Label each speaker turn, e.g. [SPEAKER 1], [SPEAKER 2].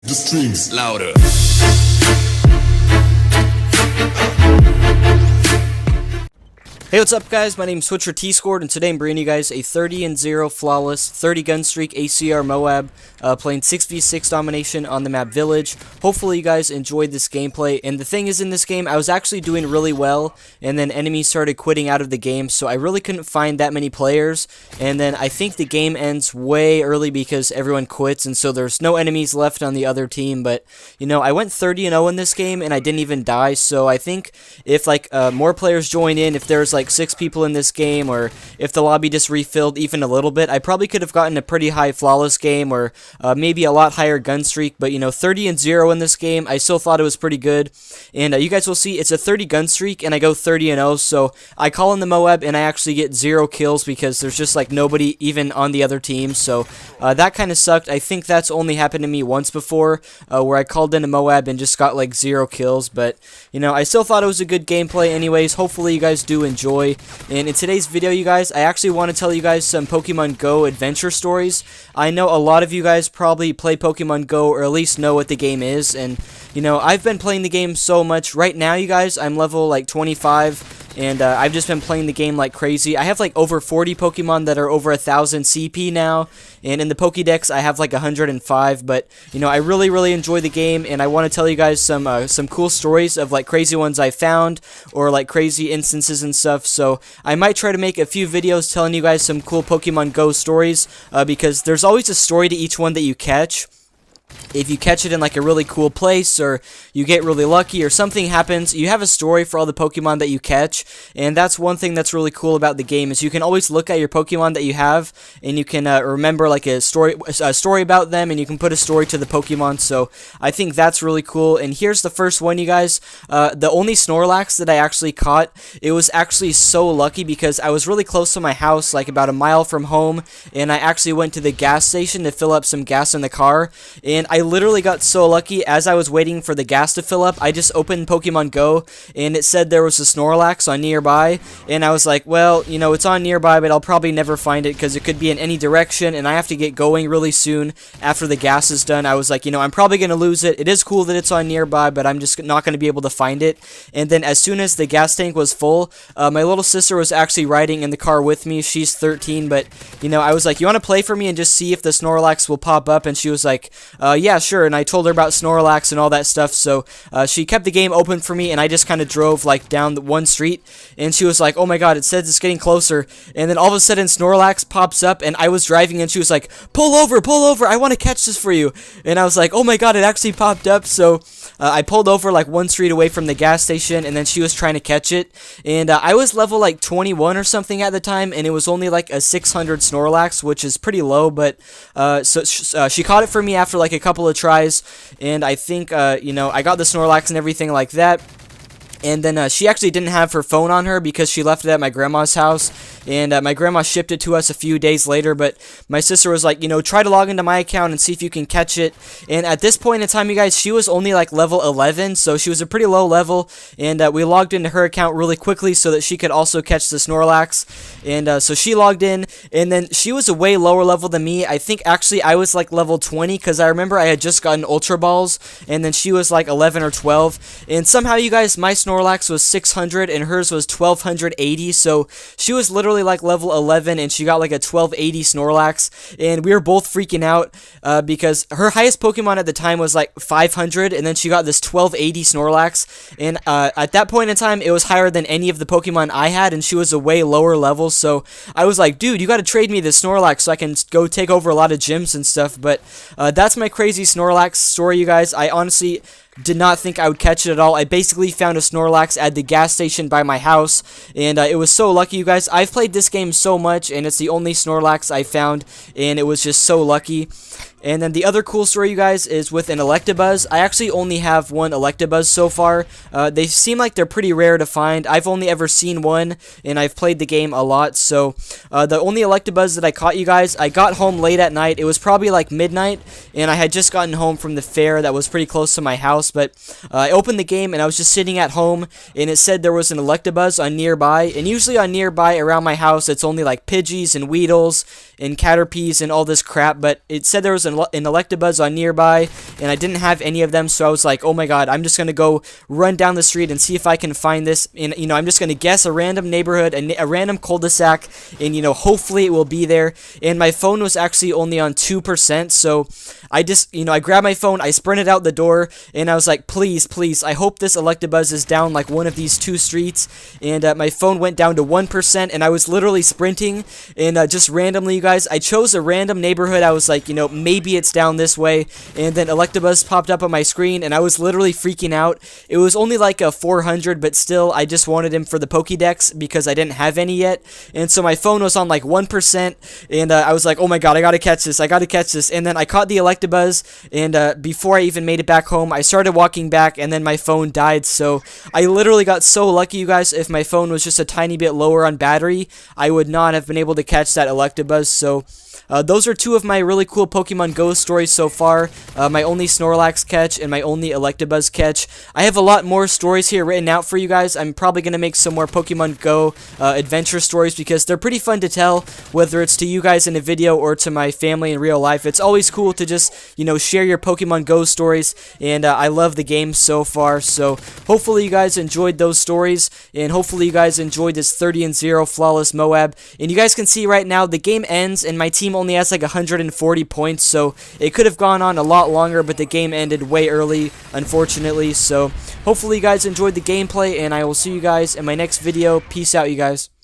[SPEAKER 1] The streams louder.
[SPEAKER 2] Hey, what's up guys? My name is Switcher T-Scored, and today I'm bringing you guys a 30-0 flawless 30 gun streak ACR MOAB, playing 6v6 domination on the map Village. Hopefully you guys enjoyed this gameplay, and the thing is, in this game I was actually doing really well, and then enemies started quitting out of the game, so I really couldn't find that many players, and then I think the game ends way early because everyone quits, and so there's no enemies left on the other team. But you know, I went 30-0 in this game and I didn't even die, so I think if more players join in, if there's like 6 people in this game, or if the lobby just refilled even a little bit, I probably could have gotten a pretty high flawless game, or maybe a lot higher gun streak. But you know, 30-0 in this game, I still thought it was pretty good. And you guys will see it's a 30 gun streak and I go 30-0, so I call in the MOAB and I actually get 0 kills because there's just like nobody even on the other team, so that kind of sucked. I think that's only happened to me once before, where I called in a MOAB and just got like 0 kills. But you know, I still thought it was a good gameplay anyways. Hopefully you guys do enjoy. And in today's video, you guys, I actually want to tell you guys some Pokemon Go adventure stories. I know a lot of you guys probably play Pokemon Go, or at least know what the game is, and you know, I've been playing the game so much. Right now, you guys, I'm level like 25, and I've just been playing the game like crazy. I have like over 40 Pokemon that are over 1,000 CP now, and in the Pokédex I have like 105. But you know, I really enjoy the game, and I want to tell you guys some cool stories of like crazy ones I found, or like crazy instances and stuff. So I might try to make a few videos telling you guys some cool Pokemon Go stories, because there's always a story to each one that you catch. If you catch it in like a really cool place, or you get really lucky, or something happens, you have a story for all the Pokemon that you catch. And that's one thing that's really cool about the game, is you can always look at your Pokemon that you have, and you can remember like a story about them, and you can put a story to the Pokemon. So I think that's really cool. And here's the first one, you guys. The only Snorlax that I actually caught, it was actually so lucky because I was really close to my house, like about a mile from home, and I actually went to the gas station to fill up some gas in the car. And I literally got so lucky. As I was waiting for the gas to fill up, I just opened Pokemon Go, and it said there was a Snorlax on nearby, and I was like, well, you know, it's on nearby, but I'll probably never find it because it could be in any direction, and I have to get going really soon after the gas is done. I was like, you know, I'm probably going to lose it. It is cool that it's on nearby, but I'm just not going to be able to find it. And then as soon as the gas tank was full, my little sister was actually riding in the car with me. She's 13, but, you know, I was like, you want to play for me and just see if the Snorlax will pop up? And she was like, yeah, sure. And I told her about Snorlax and all that stuff, so she kept the game open for me, and I just kind of drove like down the one street, and she was like, oh my god, it says it's getting closer. And then all of a sudden Snorlax pops up, and I was driving, and she was like, pull over, I want to catch this for you. And I was like, oh my god, it actually popped up. So I pulled over like one street away from the gas station, and then she was trying to catch it, and I was level like 21 or something at the time, and it was only like a 600 Snorlax, which is pretty low. But she caught it for me after like a couple of tries, and I think you know, I got the Snorlax and everything like that. And then she actually didn't have her phone on her because she left it at my grandma's house, and my grandma shipped it to us a few days later. But my sister was like, you know, try to log into my account and see if you can catch it. And at this point in time, you guys, she was only like level 11, so she was a pretty low level, and we logged into her account really quickly so that she could also catch the Snorlax. And so she logged in, and then she was a way lower level than me. I think actually I was like level 20, because I remember I had just gotten Ultra Balls, and then she was like 11 or 12. And somehow, you guys, my Snorlax was 600 and hers was 1280, so she was literally like level 11 and she got like a 1280 Snorlax, and we were both freaking out because her highest Pokemon at the time was like 500, and then she got this 1280 Snorlax, and at that point in time it was higher than any of the Pokemon I had, and she was a way lower level. So I was like, dude, you gotta trade me this Snorlax so I can go take over a lot of gyms and stuff. But that's my crazy Snorlax story, you guys. I honestly did not think I would catch it at all. I basically found a Snorlax at the gas station by my house, and it was so lucky, you guys. I've played this game so much, and it's the only Snorlax I found, and it was just so lucky. And then the other cool story, you guys, is with an Electabuzz. I actually only have one Electabuzz so far. They seem like they're pretty rare to find. I've only ever seen one, and I've played the game a lot. So the only Electabuzz that I caught, you guys, I got home late at night. It was probably like midnight, and I had just gotten home from the fair that was pretty close to my house. But I opened the game, and I was just sitting at home, and it said there was an Electabuzz on nearby. And usually on nearby around my house, it's only like Pidgeys and Weedles and Caterpies and all this crap. But it said there was an an Electabuzz on nearby, and I didn't have any of them, so I was like, oh my god, I'm just gonna go run down the street and see if I can find this, and you know, I'm just gonna guess a random neighborhood, a random cul-de-sac, and you know, hopefully it will be there. And my phone was actually only on 2%, so I just, you know, I grabbed my phone, I sprinted out the door, and I was like, please, please, I hope this Electabuzz is down like one of these 2 streets. And my phone went down to 1%, and I was literally sprinting, and just randomly, you guys, I chose a random neighborhood. I was like, you know, maybe it's down this way, and then Electabuzz popped up on my screen, and I was literally freaking out. It was only like a 400, but still, I just wanted him for the Pokédex because I didn't have any yet, and so my phone was on like 1%, and I was like, oh my god, I gotta catch this, and then I caught the Electabuzz, and before I even made it back home, I started walking back, and then my phone died. So I literally got so lucky, you guys. If my phone was just a tiny bit lower on battery, I would not have been able to catch that Electabuzz. So those are 2 of my really cool Pokemon Go stories so far. My only Snorlax catch and my only Electabuzz catch. I have a lot more stories here written out for you guys. I'm probably going to make some more Pokemon Go adventure stories because they're pretty fun to tell, whether it's to you guys in a video or to my family in real life. It's always cool to just, you know, share your Pokemon Go stories, and I love the game so far. So hopefully you guys enjoyed those stories, and hopefully you guys enjoyed this 30-0 flawless MOAB. And you guys can see right now the game ends, and my team only has like 140 points, so it could have gone on a lot longer, but the game ended way early, unfortunately. So hopefully you guys enjoyed the gameplay, and I will see you guys in my next video. Peace out, you guys.